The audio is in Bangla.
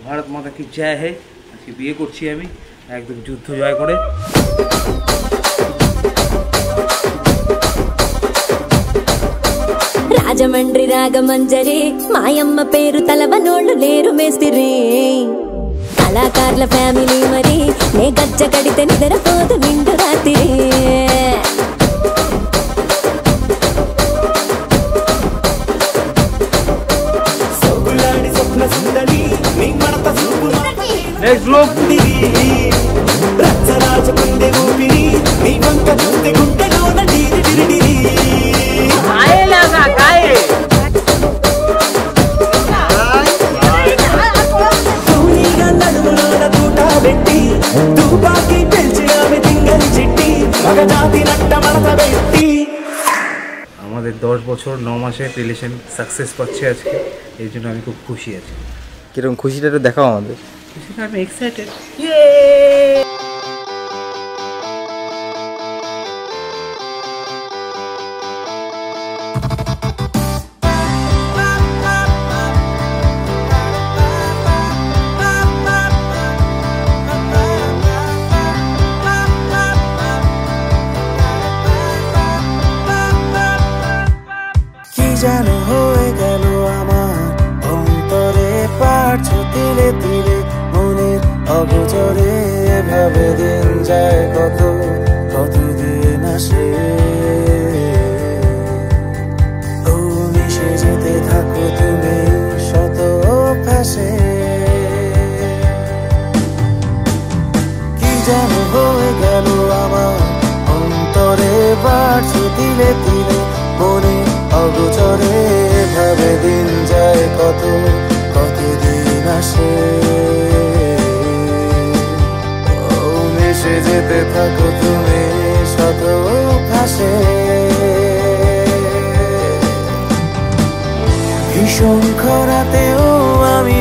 ভারত মাতা কি জয় হে। আজকে বিয়ে করছি আমি একদম যুদ্ধ জয় করে। రాజమండ్రి రాగమంజరి మాయమ్మ పేరు తలవనోళ్ళు లేరు మేస్తిరి కళాకారుల ఫ్యామిలీ మరి నే గజ్జ కడితే నిద్రపోదు నిండు రాత్రి నెక్స్ట్ గ్రూప్ আমাদের 10 বছর 9 মাসের রিলেশন সাকসেস পাচ্ছে আজকে, এই জন্য আমি খুব খুশি আছি। কিরকম খুশিটা একটু দেখাও আমাদের। খুশিটা আমি এক্সাইটেড। যেন হয়ে গেল আমার অন্তরে পারছো তিলে তিলে মনের অগোচরে ভাবে দিন যায় কত কতদিন আসে ও মিশে যেতে থাকো তুমি শত অভ্যাসে কি যেন হয়ে গেল আমার অন্তরে পারছো তিলে তিলে মনে অগোচরে ভাবে দিন যায় কত কতদিন আসে ও মিশে যেতে থাকো তুমি শত ভাসে ভীষণ খরাতেও আমি